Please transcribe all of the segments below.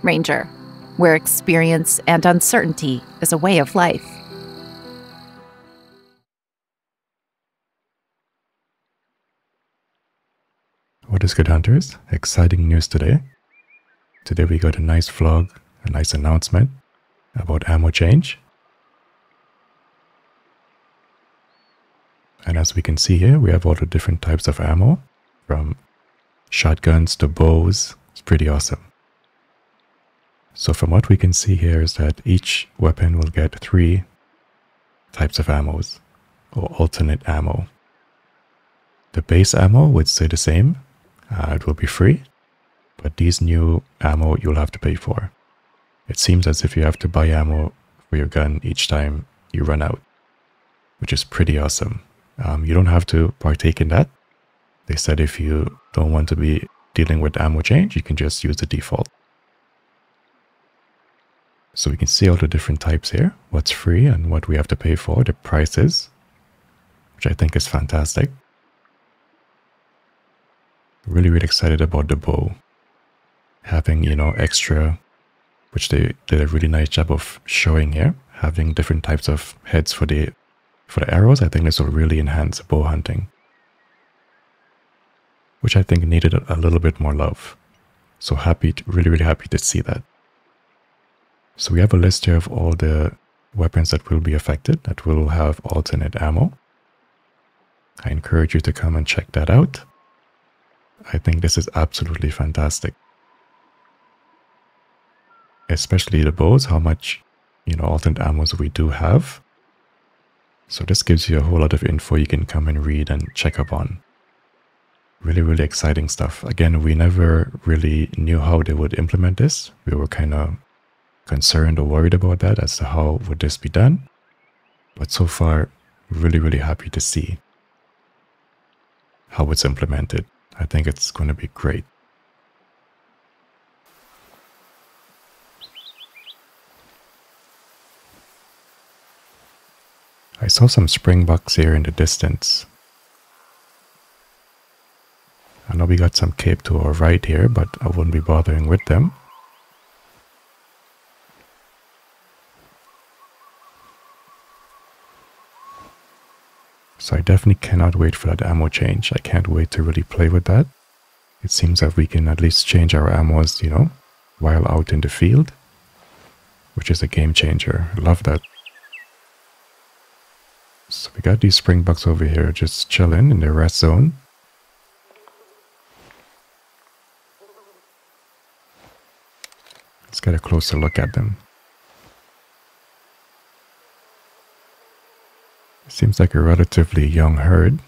Ranger, where experience and uncertainty is a way of life. What is good, hunters? Exciting news today. Today we got a nice vlog, a nice announcement about ammo change. And as we can see here, we have all the different types of ammo, from shotguns to bows. It's pretty awesome. So from what we can see here is that each weapon will get 3 types of ammos, or alternate ammo. The base ammo would stay the same. It will be free, but these new ammo you'll have to pay for. It seems as if you have to buy ammo for your gun each time you run out, which is pretty awesome. You don't have to partake in that. They said if you don't want to be dealing with ammo change, you can just use the default. So we can see all the different types here, what's free and what we have to pay for, the prices, which I think is fantastic. Really, really excited about the bow. Having, extra, which they did a really nice job of showing here, having different types of heads for the arrows. I think this will really enhance bow hunting, which I think needed a little bit more love. So happy, really, really happy to see that. So we have a list here of all the weapons that will be affected, that will have alternate ammo. I encourage you to come and check that out. I think this is absolutely fantastic. Especially the bows, how much, alternate ammos we do have. So this gives you a whole lot of info you can come and read and check up on. Really, really exciting stuff. Again, we never really knew how they would implement this. We were kind of concerned or worried about that as to how would this be done. But so far, really, really happy to see how it's implemented. I think it's going to be great. I saw some springbucks here in the distance. I know we got some cape to our right here, but I wouldn't be bothering with them. So I definitely cannot wait for that ammo change. I can't wait to really play with that. It seems that we can at least change our ammos, while out in the field, which is a game changer. I love that. So we got these springbucks over here just chilling in the rest zone. Let's get a closer look at them. Seems like a relatively young herd.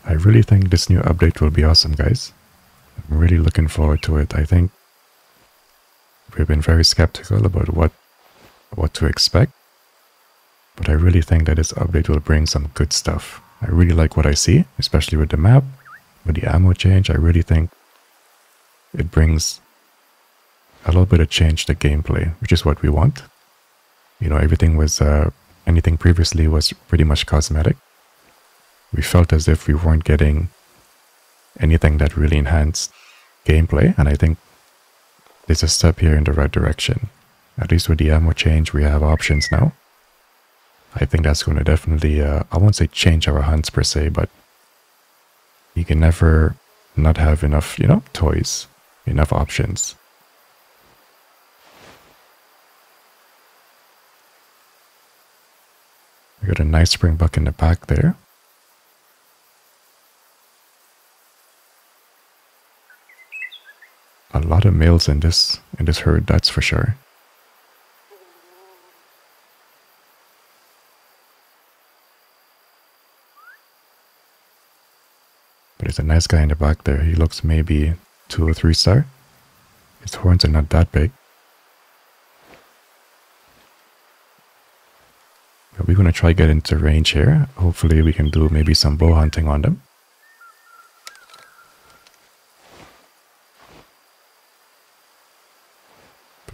I really think this new update will be awesome, guys. I'm really looking forward to it. I think we've been very skeptical about what to expect, but I really think that this update will bring some good stuff. I really like what I see, especially with the map, with the ammo change. I really think it brings a little bit of change to gameplay, which is what we want. Everything was, anything previously was pretty much cosmetic. We felt as if we weren't getting anything that really enhanced gameplay, and I think there's a step here in the right direction. At least with the ammo change, we have options now. I think that's going to definitely, I won't say change our hunts per se, but you can never not have enough, toys, enough options. We got a nice springbuck in the back there. A lot of males in this herd, that's for sure. But there's a nice guy in the back there. He looks maybe 2 or 3 star. His horns are not that big. But we're going to try get into range here. Hopefully we can do maybe some bow hunting on them.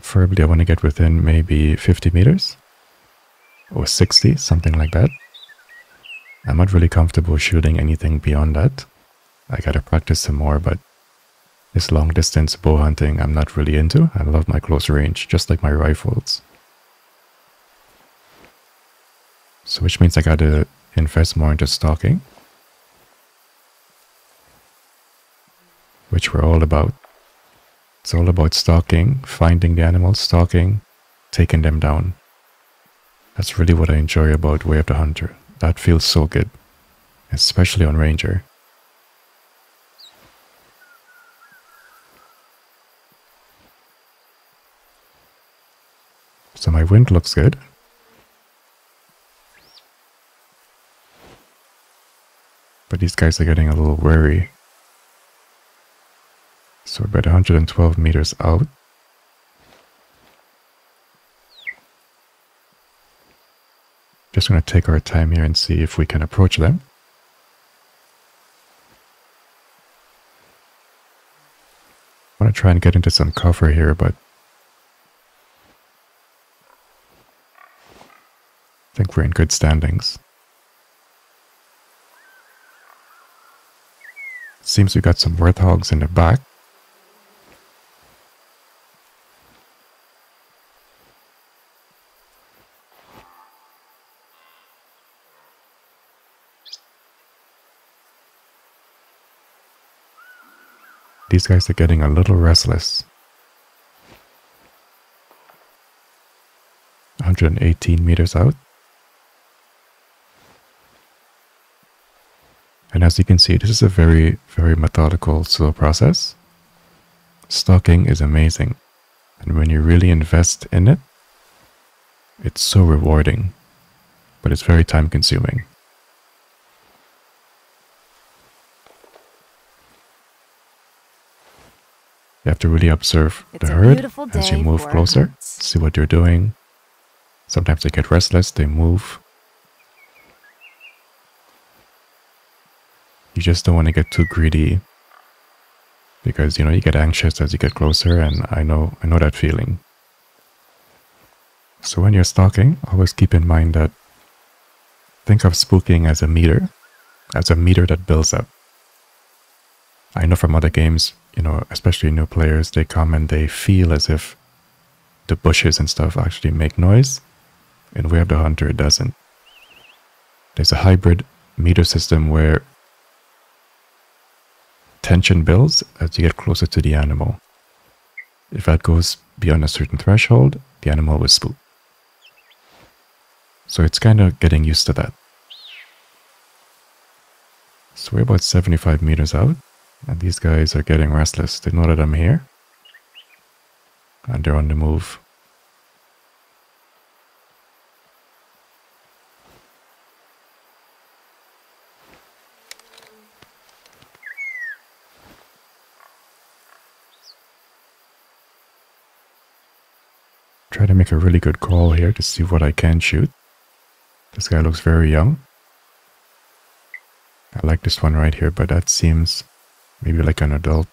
Preferably I want to get within maybe 50 meters or 60, something like that. I'm not really comfortable shooting anything beyond that. I gotta practice some more, but this long distance bow hunting I'm not really into. I love my close range, just like my rifles. So which means I gotta invest more into stalking, which we're all about. It's all about stalking, finding the animals, stalking, taking them down. That's really what I enjoy about Way of the Hunter. That feels so good, especially on Ranger. So my wind looks good. But these guys are getting a little wary. So we're about 112 meters out. Just going to take our time here and see if we can approach them. I want to try and get into some cover here, but I think we're in good standings. Seems we got some warthogs in the back. These guys are getting a little restless. 118 meters out. And as you can see, this is a very, very methodical, slow process. Stalking is amazing. And when you really invest in it, it's so rewarding. But it's very time consuming. You have to really observe the herd as you move closer, see what they're doing. Sometimes they get restless, they move. You just don't want to get too greedy because, you know, you get anxious as you get closer, and I know that feeling. So when you're stalking, always keep in mind that think of spooking as a meter that builds up. I know from other games, you know, especially new players, they come and they feel as if the bushes and stuff actually make noise. In Way of the Hunter, it doesn't. There's a hybrid meter system where tension builds as you get closer to the animal. If that goes beyond a certain threshold, the animal will spook. So it's kind of getting used to that. So we're about 75 meters out. And these guys are getting restless. They know that I'm here. And they're on the move. Try to make a really good call here to see what I can shoot. This guy looks very young. I like this one right here, but that seems maybe like an adult.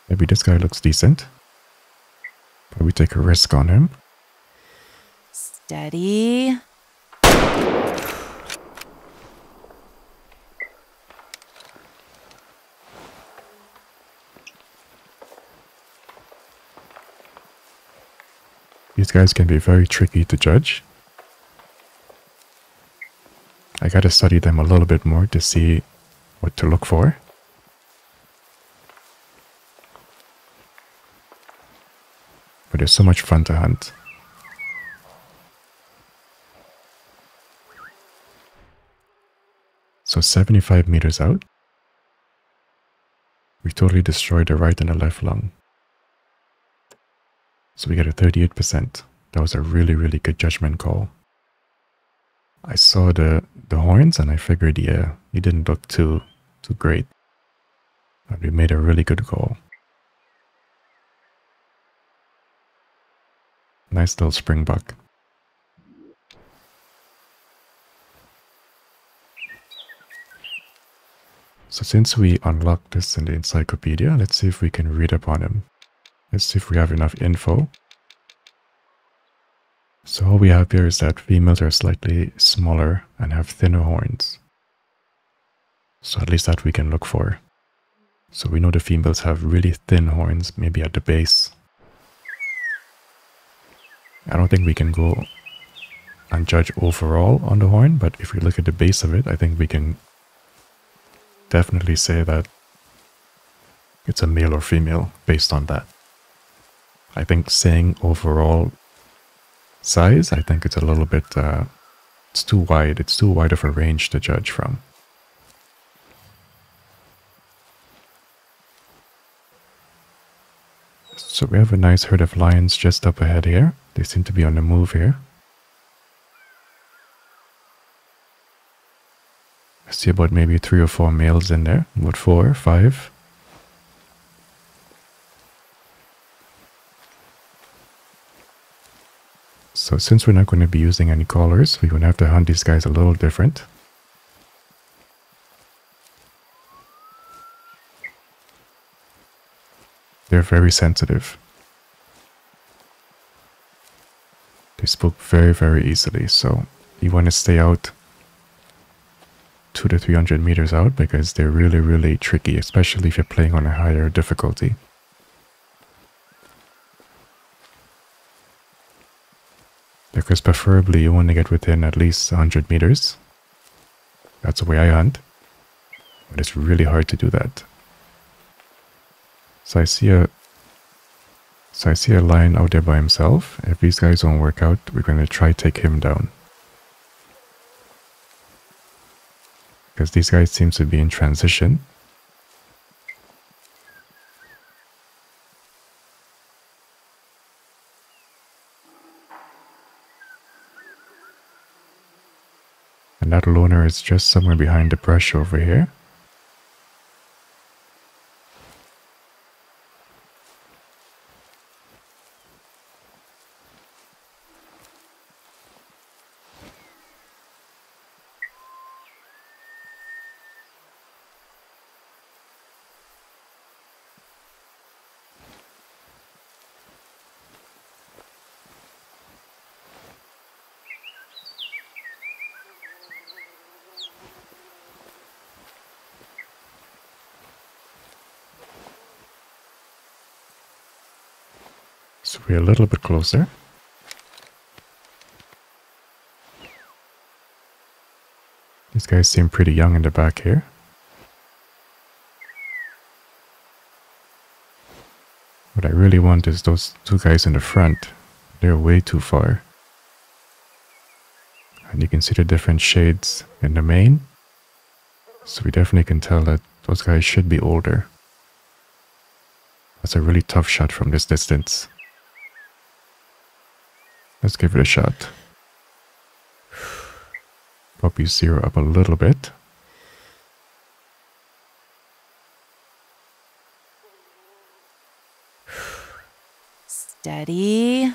Maybe this guy looks decent. But we take a risk on him. Steady. These guys can be very tricky to judge. I gotta study them a little bit more to see what to look for. But they're so much fun to hunt. So 75 meters out, we totally destroyed the right and the left lung. So we get a 38%. That was a really, really good judgment call. I saw the horns and I figured, yeah, he didn't look too great. But we made a really good call. Nice little springbuck. So since we unlocked this in the encyclopedia, let's see if we can read up on him. Let's see if we have enough info. So all we have here is that females are slightly smaller and have thinner horns. So at least that we can look for. So we know the females have really thin horns, maybe at the base. I don't think we can go and judge overall on the horn, but if we look at the base of it, I think we can definitely say that it's a male or female based on that. I think saying overall size, I think it's a little bit, it's too wide. It's too wide of a range to judge from. So we have a nice herd of lions just up ahead here. They seem to be on the move here. I see about maybe 3 or 4 males in there. About 4, 5. So since we're not going to be using any collars, we're going to have to hunt these guys a little different. They're very sensitive. They spook very, very easily, so you want to stay out 200 to 300 meters out because they're really, really tricky, especially if you're playing on a higher difficulty. Because preferably you want to get within at least 100 meters. That's the way I hunt. But it's really hard to do that. So I see a lion out there by himself. If these guys don't work out, we're going to try take him down. Because these guys seem to be in transition. And that loner is just somewhere behind the brush over here. So we're a little bit closer. These guys seem pretty young in the back here. What I really want is those 2 guys in the front. They're way too far. And you can see the different shades in the mane. So we definitely can tell that those guys should be older. That's a really tough shot from this distance. Let's give it a shot. Probably zero up a little bit. Steady.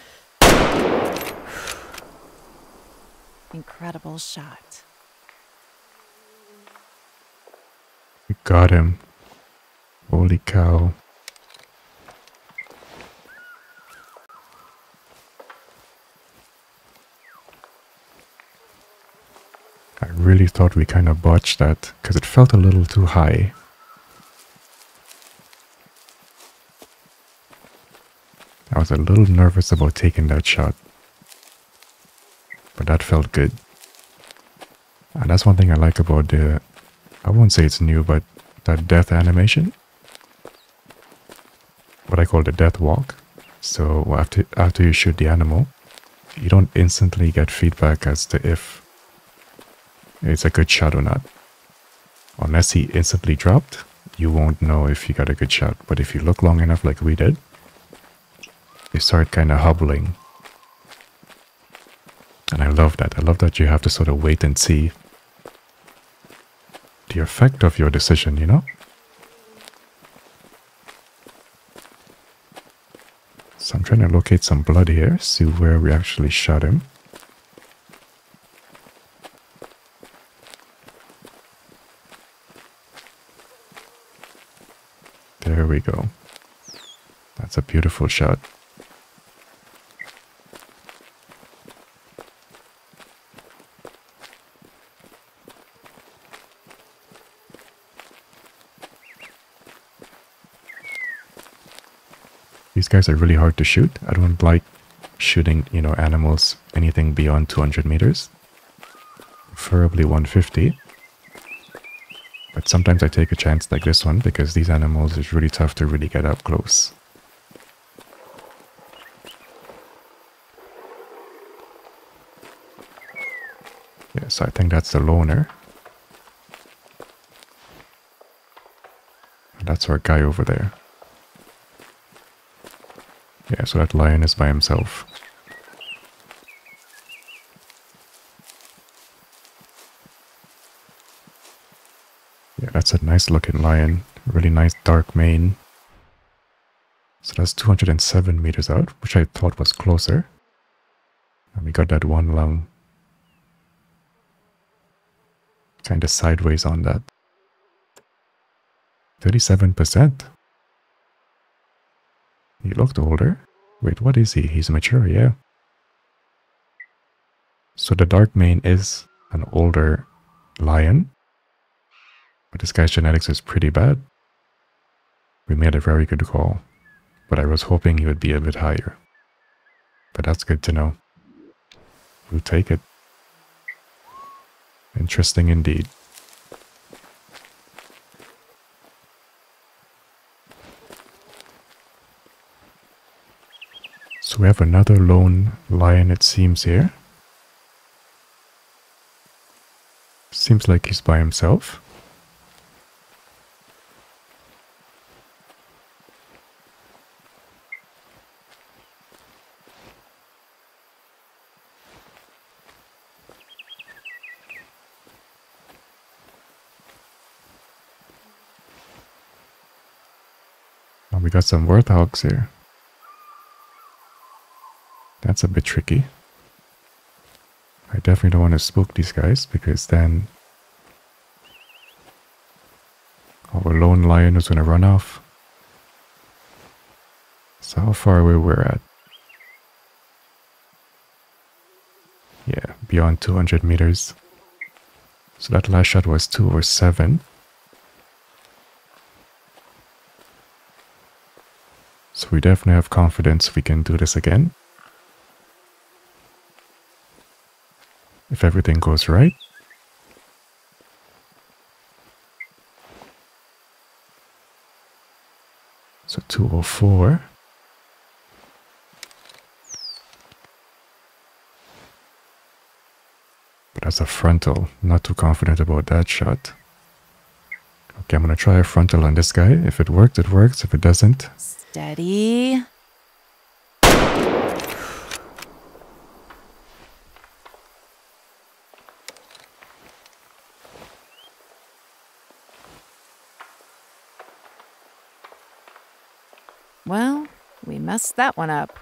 Incredible shot. We got him. Holy cow. I really thought we kind of botched that because it felt a little too high. I was a little nervous about taking that shot, but that felt good. And that's one thing I like about the, I won't say it's new, but that death animation. What I call the death walk. So after you shoot the animal, you don't instantly get feedback as to if it's a good shot or not. Unless he instantly dropped, you won't know if you got a good shot. But if you look long enough like we did, they start kind of hobbling. And I love that. I love that you have to sort of wait and see the effect of your decision, you know? So I'm trying to locate some blood here, see where we actually shot him. There we go. That's a beautiful shot. These guys are really hard to shoot. I don't like shooting, you know, animals anything beyond 200 meters. Preferably 150. But sometimes I take a chance like this one because these animals is really tough to really get up close. Yeah, so I think that's the loner. And that's our guy over there. Yeah, so that lion is by himself. Yeah, that's a nice looking lion. Really nice dark mane. So that's 207 meters out, which I thought was closer. And we got that one lung kind of sideways on that. 37%. He looked older. Wait, what is he? He's mature, yeah. So the dark mane is an older lion. But this guy's genetics is pretty bad. We made a very good call. But I was hoping he would be a bit higher. But that's good to know. We'll take it. Interesting indeed. So we have another lone lion, it seems, here. Seems like he's by himself. Oh, we got some warthogs here. That's a bit tricky. I definitely don't want to spook these guys because then our lone lion is going to run off. So how far away we're at? Yeah, beyond 200 meters. So that last shot was 207. So we definitely have confidence we can do this again. If everything goes right. So 204. But that's a frontal. Not too confident about that shot. Okay, I'm going to try a frontal on this guy. If it works, it works. If it doesn't... Steady. Well, we messed that one up.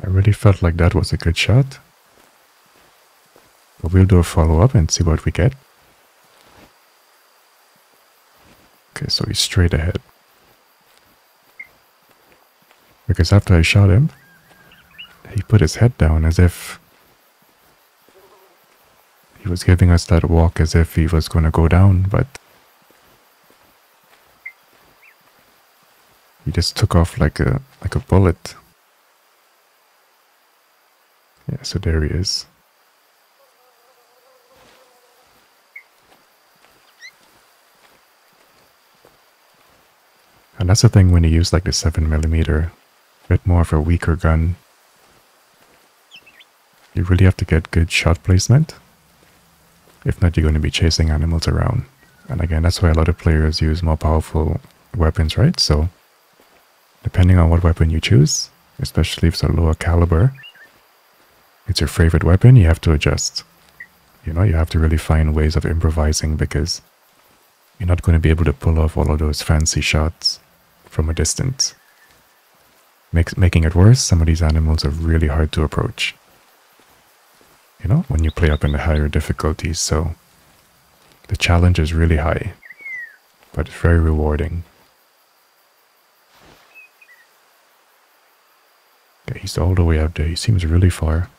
I really felt like that was a good shot. But we'll do a follow-up and see what we get. Okay, so he's straight ahead. Because after I shot him, he put his head down as if he was giving us that walk as if he was going to go down, but he just took off like a bullet. Yeah, so there he is. And that's the thing when you use like the 7mm, a bit more of a weaker gun. You really have to get good shot placement. If not, you're going to be chasing animals around. And again, that's why a lot of players use more powerful weapons, right? So, depending on what weapon you choose, especially if it's a lower caliber, it's your favorite weapon, you have to adjust. You know, you have to really find ways of improvising because you're not going to be able to pull off all of those fancy shots from a distance. Making it worse, some of these animals are really hard to approach. You know, when you play up in the higher difficulties, so the challenge is really high, but it's very rewarding. Okay, he's all the way up there. He seems really far.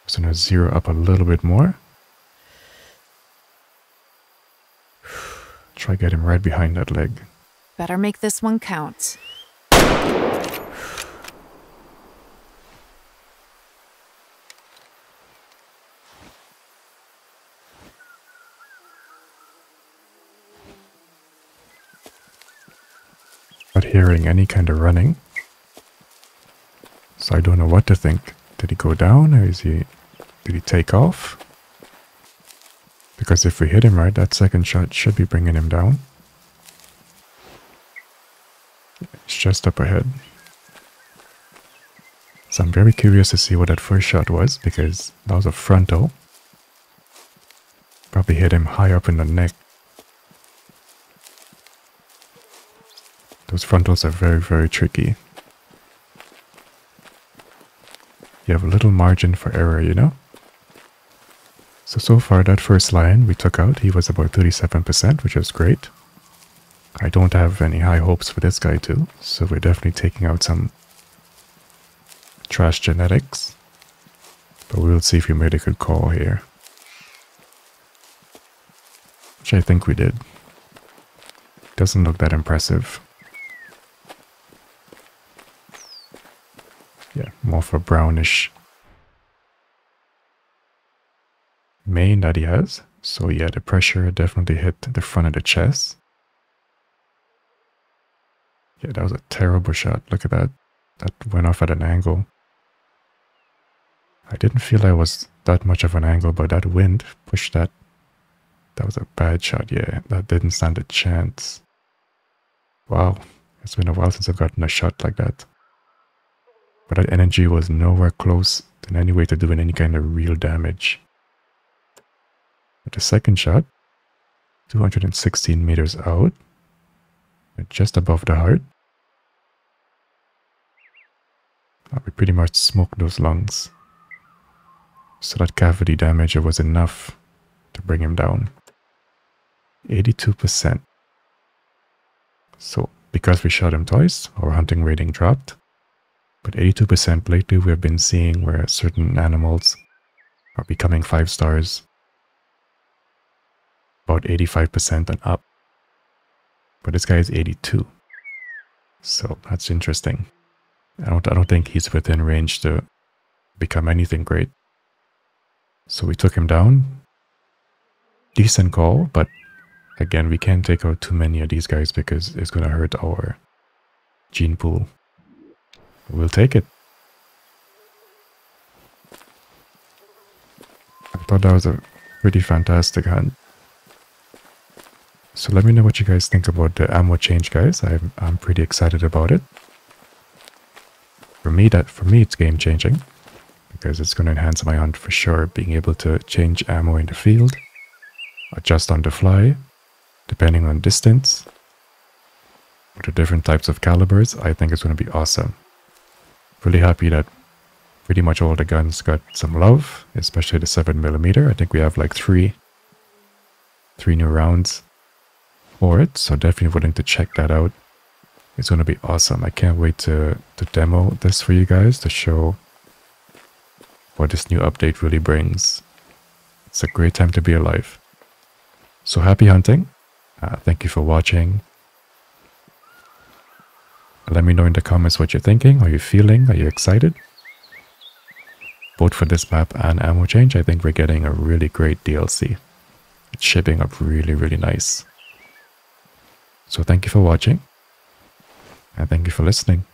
So now zero up a little bit more. Try get him right behind that leg. Better make this one count. Not hearing any kind of running. So I don't know what to think. Did he go down or did he take off? Because if we hit him right, that second shot should be bringing him down. It's just up ahead. So I'm very curious to see what that first shot was because that was a frontal. Probably hit him high up in the neck. Those frontals are very, very tricky. You have a little margin for error, you know? So far that first lion we took out, he was about 37%, which is great. I don't have any high hopes for this guy too, so we're definitely taking out some trash genetics. But we'll see if we made a good call here. Which I think we did. Doesn't look that impressive. Yeah, more of a brownish mane that he has. So yeah, the pressure definitely hit the front of the chest. Yeah, that was a terrible shot. Look at that. That went off at an angle. I didn't feel I was that much of an angle, but that wind pushed that. That was a bad shot. Yeah, that didn't stand a chance. Wow, it's been a while since I've gotten a shot like that. But that energy was nowhere close in any way to doing any kind of real damage. But the second shot, 216 meters out, just above the heart. We pretty much smoked those lungs. So that cavity damage was enough to bring him down. 82%. So because we shot him twice, our hunting rating dropped. But 82% lately we have been seeing where certain animals are becoming 5 stars. About 85% and up. But this guy is 82. So that's interesting. I don't think he's within range to become anything great. So we took him down. Decent call, but again, we can't take out too many of these guys because it's going to hurt our gene pool. We'll take it. I thought that was a pretty fantastic hunt. So let me know what you guys think about the ammo change, guys. I'm pretty excited about it. For me, it's game changing because it's going to enhance my hunt for sure. Being able to change ammo in the field, adjust on the fly, depending on distance, or the different types of calibers. I think it's going to be awesome. Really happy that pretty much all the guns got some love, especially the 7mm. I think we have like three new rounds for it, so definitely willing to check that out. It's going to be awesome. I can't wait to demo this for you guys to show what this new update really brings. It's a great time to be alive. So happy hunting. Thank you for watching. Let me know in the comments what you're thinking. Are you feeling? Are you excited? Both for this map and ammo change, I think we're getting a really great DLC. It's shaping up really, really nice. So thank you for watching, and thank you for listening.